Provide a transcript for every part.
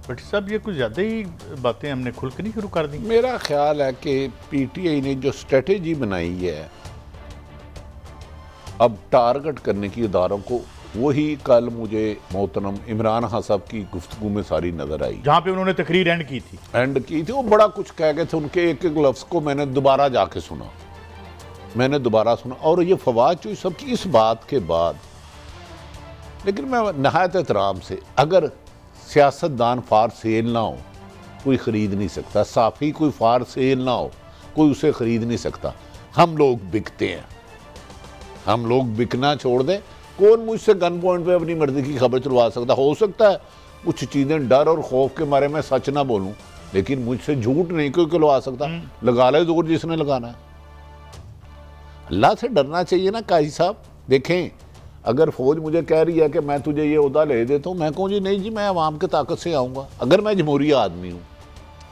But साहब ये कुछ ज़्यादा ही बातें हमने खुल के नहीं शुरू कर दी। मेरा ख्याल है कि पीटीआई ने जो स्ट्रेटेजी बनाई है अब टारगेट करने की इदारों को, वही कल मुझे मोहतरम इमरान खान साहब की गुफ्तगू में सारी नजर आई, जहाँ पे उन्होंने तकरीर एंड की थी। वो बड़ा कुछ कह गए थे, उनके एक एक लफ्ज़ को मैंने दोबारा जाके सुना, और ये फवाद चौधरी साहब की इस बात के बाद, लेकिन मैं नहायत एहतराम से, अगर सियासतदान फार सेल ना हो कोई ख़रीद नहीं सकता, साफ़ी कोई फार सेल ना हो कोई उसे ख़रीद नहीं सकता। हम लोग बिकते हैं, हम लोग बिकना छोड़ दें। कौन मुझसे गन पॉइंट पे अपनी मर्जी की खबर चलवा सकता? हो सकता है कुछ चीज़ें डर और खौफ के मारे मैं सच ना बोलूं, लेकिन मुझसे झूठ नहीं कोई खुलवा सकता। लगा ले जोर जिसने लगाना है। अल्लाह से डरना चाहिए ना काजी साहब। देखें, अगर फौज मुझे कह रही है कि मैं तुझे ये ओहदा ले देता हूँ, मैं कहूँ जी नहीं जी, मैं अवाम की ताकत से आऊँगा, अगर मैं जमहूरी आदमी हूँ।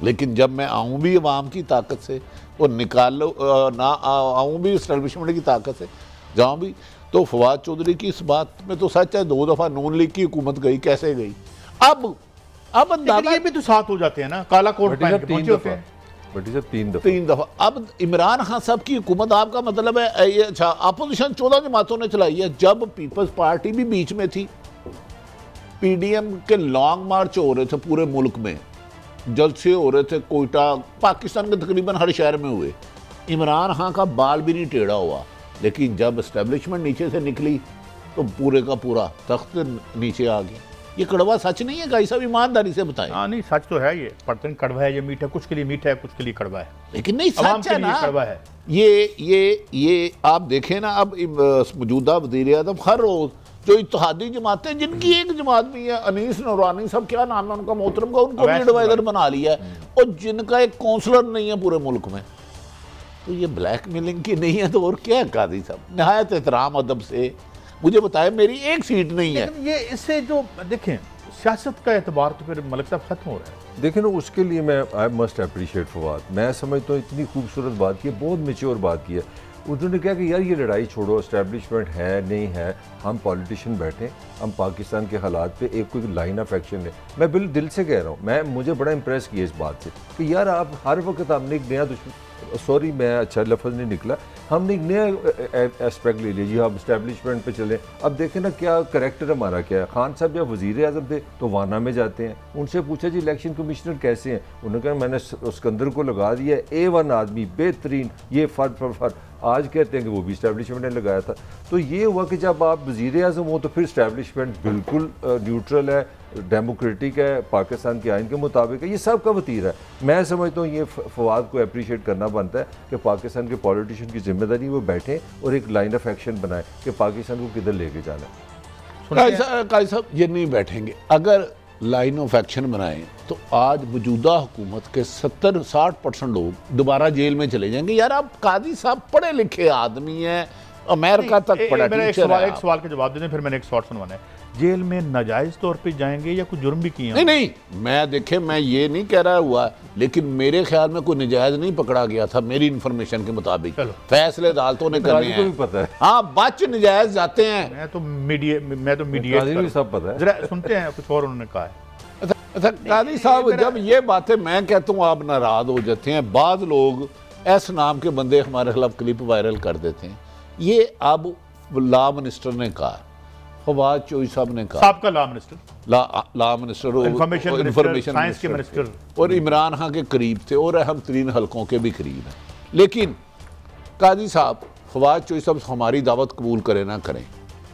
लेकिन जब मैं आऊँ भी अवाम की ताकत से और ना आऊँ भी इस्टेब्लिशमेंट की ताकत से, जाऊँ भी, तो फवाद चौधरी की इस बात में तो सच है, 2 दफ़ा नून लीग की हुकूमत गई, कैसे गई। अब अंदाजा ये भी तो साथ हो जाते हैं ना, काला कोट पहन के पहुंचे होते हैं। तीन दफा। अब इमरान खान साहब की हुकूमत, आपका मतलब है ये, अच्छा, अपोजिशन 14 जमातों ने चलाई है। जब पीपल्स पार्टी भी बीच में थी, पीडीएम के लॉन्ग मार्च हो रहे थे पूरे मुल्क में, जलसे हो रहे थे कोयटा, पाकिस्तान के तकरीबन हर शहर में हुए, इमरान खान का बाल भी नहीं टेढ़ा हुआ। लेकिन जब एस्टेब्लिशमेंट नीचे से निकली तो पूरे का पूरा तख्त नीचे आ गया। ये कड़वा सच नहीं है गाई साहब, ईमानदारी से बताएं। हाँ नहीं, सच तो है। ये पढ़ते कड़वा है, ये मीठा, कुछ के लिए मीठा है, कुछ के लिए कड़वा है, लेकिन नहीं सच है ना, कड़वा है। ये आप देखें ना, अब मौजूदा वज़ीर आज़म हर रोज जो इत्तेहादी जमातें, जिनकी एक जमात भी है, अनीस नूरानी सब, क्या नाम है उनका मोहतरम का, उनको भी एडवाइजर बना लिया है, और जिनका एक काउंसलर नहीं है पूरे मुल्क में। तो ये ब्लैकमेलिंग की नहीं है तो और क्या है काजी साहब? नहायत एहतराम अदब से मुझे बताया, मेरी एक सीट नहीं है। ये इससे जो देखें, सियासत का एतबार तो फिर मलिक साहब खत्म हो रहा है। देखें ना, उसके लिए मैं आई मस्ट अप्रिशिएट फवाद। मैं समझता हूँ इतनी खूबसूरत बात की है, बहुत मेच्योर बात की है। उन्होंने कहा कि यार ये लड़ाई छोड़ो, एस्टेब्लिशमेंट है नहीं है, हम पॉलिटिशियन बैठे, हम पाकिस्तान के हालात पे एक कोई लाइन ऑफ एक्शन लें। मैं बिल्कुल दिल से कह रहा हूँ, मुझे बड़ा इंप्रेस किया इस बात से कि यार आप हर वक्त हमने एक नया दुश्मन, सॉरी मैं अच्छा लफ्ज़ नहीं निकला, हमने एक नया एस्पेक्ट ले लिया जी, हम एस्टेब्लिशमेंट पे चले। अब देखें ना क्या करैक्टर हमारा क्या है। खान साहब जब वज़ीर आज़म थे तो वाना में जाते हैं, उनसे पूछा जी इलेक्शन कमिश्नर कैसे हैं, उन्होंने कहा मैंने सिकंदर को लगा दिया, A1 आदमी, बेहतरीन, ये फर। आज कहते हैं कि वो भी इस्टेब्लिशमेंट ने लगाया था। तो ये हुआ कि जब आप वज़ीर आज़म हो तो फिर इस्टेब्लिशमेंट बिल्कुल न्यूट्रल है, डेमोक्रेटिक है, पाकिस्तान के आइन के मुताबिक है, ये सब का वतीरा है। मैं समझता हूँ ये फवाद को अप्रिशिएट करना बनता है कि पाकिस्तान के पॉलिटिशियन की जिम्मेदारी वो बैठे और एक लाइन ऑफ एक्शन बनाए कि पाकिस्तान को किधर लेके जाना है। काजी साहब ये नहीं बैठेंगे। अगर लाइन ऑफ एक्शन बनाएं तो आज मौजूदा हुकूमत के 70-60% लोग दोबारा जेल में चले जाएंगे। यार आप काजी साहब पढ़े लिखे आदमी हैं, अमेरिका तक पढ़ा टीचर है। एक सवाल का जवाब दे दें, फिर मैंने एक शॉर्ट सुनवाना है। जेल में नाजायज तौर पे जाएंगे या कुछ जुर्म भी किए? नहीं, मैं ये नहीं कह रहा हुआ, लेकिन मेरे ख्याल में कोई नजायज नहीं पकड़ा गया था मेरी इन्फॉर्मेशन के मुताबिक। फैसले अदालतों ने करने हैं, पता है। हाँ, बच नजायज जाते हैं। मैं तो मीडिया सब पता है। जरा सुनते हैं कुछ और उन्होंने कहा है। अच्छा काजी साहब, जब ये बातें मैं कहता हूँ आप नाराज हो जाते हैं। बाद लोग एस नाम के बंदे हमारे खिलाफ क्लिप वायरल कर देते हैं। ये अब लॉ मिनिस्टर ने कहा, फवाद चौधरी साहब ने कहा, साहब का लॉ मिनिस्टर, इंफॉर्मेशन साइंस के मिनिस्टर, और इमरान खान के करीब थे और अहम तरीन हलकों के भी करीब हैं। लेकिन काजी साहब, फवाद चौधरी साहब हमारी दावत कबूल करें ना करें,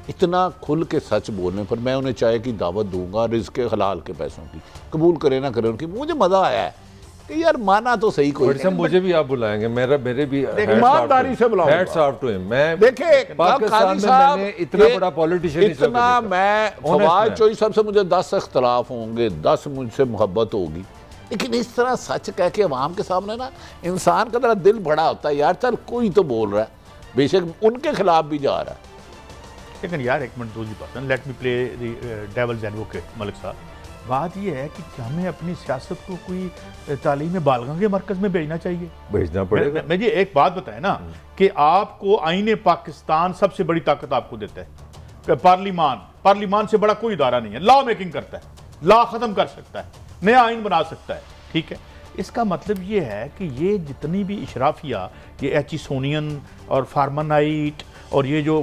इतना खुल के सच बोलने पर मैं उन्हें चाय की दावत दूंगा, रिज़्क़ के हलाल के पैसों की, कबूल करें ना करें उनकी। मुझे मज़ा आया है कि यार माना तो सही कोई। मुझे भी आप बुलाएंगे, मेरे भी ईमानदारी से बुलाऊंगा। Hats off to him. मैं देखिए पाकिस्तान में मैंने इतना बड़ा पॉलिटिशियन, इतना मैं फवाद चौधरी साहब से मुझे 10 इख्तलाफ होंगे, 10 मुझसे मोहब्बत होगी, लेकिन इस तरह सच कह के अवाम के सामने ना इंसान का जरा दिल बड़ा होता है। यार चल कोई तो बोल रहा है, बेशक उनके खिलाफ भी जा रहा है, लेकिन यार एक मिनट, दूसरी बात, let me play devil's advocate Malik साहब। बात यह है कि हमें अपनी सियासत को कोई तालीम बालगा के मरकज में भेजना चाहिए, भेजना पड़ेगा। मुझे एक बात बताएं ना कि आपको आईने पाकिस्तान सबसे बड़ी ताकत आपको देता है पार्लिमान से बड़ा कोई इदारा नहीं है, लॉ मेकिंग करता है। लॉ ख़त्म कर सकता है, नया आइन बना सकता है, ठीक है। इसका मतलब ये है कि ये जितनी भी इशराफिया, ये एचिसोनियन और फार्मानाइट और ये जो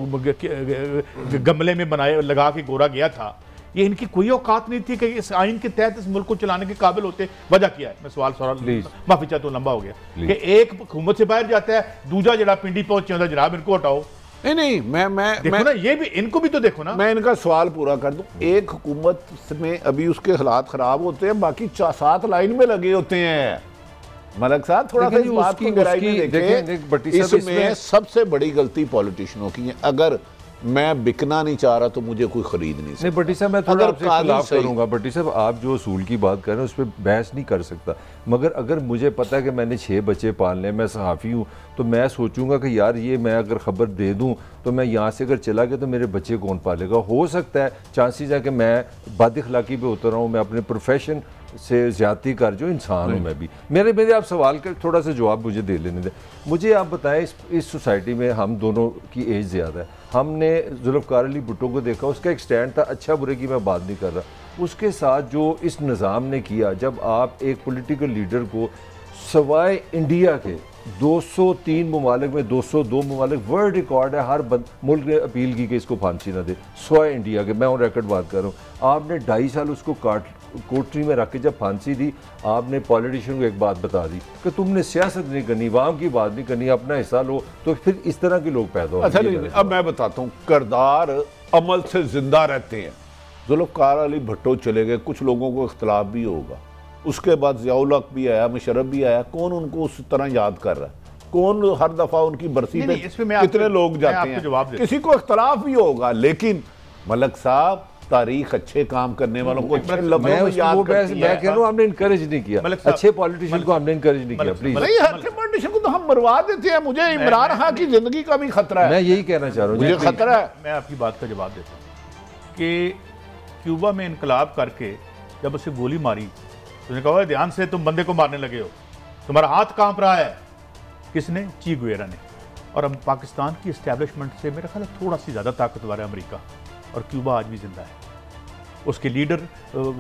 गमले में बनाए लगा के गोरा गया था, ये इनकी कोई औकात नहीं थी कि इस आइन के तहत इस मुल्क को चलाने के काबिल होते। वजह क्या है, मैं सवाल माफी चाहता हूँ, लंबा हो गया, कि एक हुकूमत से बाहर जाता है, दूसरा जरा पिंडी पहुंचे होता, जनाब इनको हटाओ। नहीं, मैं देखो ना, ये भी इनको भी तो देखो ना। मैं इनका सवाल पूरा कर दूं। एक हुकूमत में अभी उसके हालात खराब होते हैं, बाकी 7 लाइन में लगे होते हैं। मलक साहब थोड़ा सा इस बात को गहराई में देखें। इसमें सबसे बड़ी गलती पॉलिटिशियनों की है। अगर मैं बिकना नहीं चाह रहा तो मुझे कोई खरीद नहीं सकता। भट्टी साहब मैं थोड़ा आपसे खिलाफ करूंगा। भट्टी साहब आप जो असूल की बात कर रहे हैं उस पर बहस नहीं कर सकता, मगर अगर मुझे पता है कि मैंने 6 बच्चे पालने, मैं सहाफ़ी हूँ, तो मैं सोचूंगा कि यार ये मैं अगर ख़बर दे दूँ तो मैं यहाँ से अगर चला गया तो मेरे बच्चे कौन पालेगा। हो सकता है चांसेस है कि मैं बदअखलाकी पे उतर रहा हूँ, मैं अपने प्रोफेशन से ज़्यादती कर जो इंसान हूँ मैं भी। मेरे आप सवाल का थोड़ा सा जवाब मुझे दे लेने दें। मुझे आप बताएं, इस सोसाइटी में हम दोनों की एज ज़्यादा है, हमने जुल्फ़िकार अली भुट्टो को देखा, उसका एक स्टैंड था, अच्छा बुरे की मैं बात नहीं कर रहा। उसके साथ जो इस निज़ाम ने किया, जब आप एक पॉलिटिकल लीडर को सवाए इंडिया के 203 ममालिक में 202 ममालिक वर्ल्ड रिकॉर्ड है, हर मुल्क ने अपील की कि इसको फांसी ना दे, सवाए इंडिया के, मैं ऑन रिकॉर्ड बात कर रहा हूँ। आपने 2.5 साल उसको कोठरी में रख के जब फांसी दी, आपने पॉलिटिशियन को एक बात बता दी कि तुमने सियासत नहीं करनी, अवाम की बात नहीं करनी, अपना हिस्सा लो, तो फिर इस तरह के लोग पैदा होते हैं। अच्छा, अब मैं बताता हूँ, किरदार अमल से जिंदा रहते हैं। जुल्फ़िकार अली भुट्टो चले गए, कुछ लोगों को इख्तलाफ भी होगा, उसके बाद ज़ियाउल हक भी आया, मुशर्रफ भी आया, कौन उनको उस तरह याद कर रहा है? कौन हर दफ़ा उनकी बरसी पे कितने लोग जाते हैं? किसी को इख्तलाफ भी होगा, लेकिन मलक साहब तारीख अच्छे काम करने वालों को अच्छे लफ्ज़ों में याद करती है। मैं कह रहा हूं हमने इनकरेज नहीं किया, अच्छे पॉलिटिशियन को हमने इनकरेज नहीं किया। प्लीज नहीं, अच्छे पॉलिटिशियन को तो हम मरवा देते हैं। मुझे इमरान खान की जिंदगी का भी खतरा है। मैं यही कहना चाह रहा हूँ, मुझे खतरा है। मैं आपकी बात का जवाब देता हूँ कि क्यूबा में इनकलाब करके जब उसे गोली मारी तो उसने कहा ध्यान से, तुम बंदे को मारने लगे हो, तुम्हारा हाथ कांप रहा है। किसने? ची गुएरा ने। और अब पाकिस्तान की इस्टेब्लिशमेंट से मेरा ख्याल है थोड़ा सी ज़्यादा ताकतवर है अमेरिका, और क्यूबा आज भी जिंदा है। उसके लीडर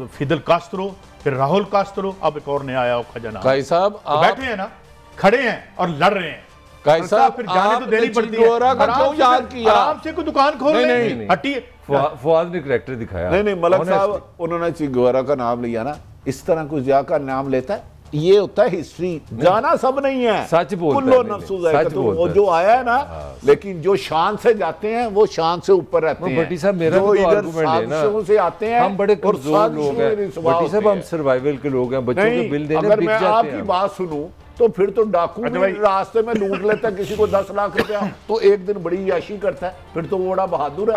फिदल कास्त्रो, फिर राहुल कास्त्रो, अब एक और नया आया खजाना, काई साहब तो बैठे हैं ना, खड़े हैं और लड़ रहे हैं। काई साहब फिर जाने तो देनी पड़ती है। आराम से कोई दुकान खोल ले, हटिए। फवाद ने करैक्टर दिखाया। नहीं, मलक साहब उन्होंने ची गुएरा का नाम लिया ना, इस तरह कोई जिया का नाम लेता है, ये होता है हिस्ट्री। जाना सब नहीं है, सच बोलता है, तो वो जो आया है ना, लेकिन जो शान से जाते हैं वो शान से ऊपर रहते हैं। भट्टी साहब मेरा जो तो इधर आर्गुमेंट है ना, से आते हैं, हम बड़े कमजोर लोग हैं। भट्टी साहब हम सर्वाइवल के लोग हैं, बच्चों के बिल देने अगर मैं आपकी बात सुनूं तो फिर तो डाकू भी रास्ते में लूट लेता है किसी को 10 लाख रुपया, तो एक दिन बड़ी याशी करता है, फिर तो वो बड़ा बहादुर है।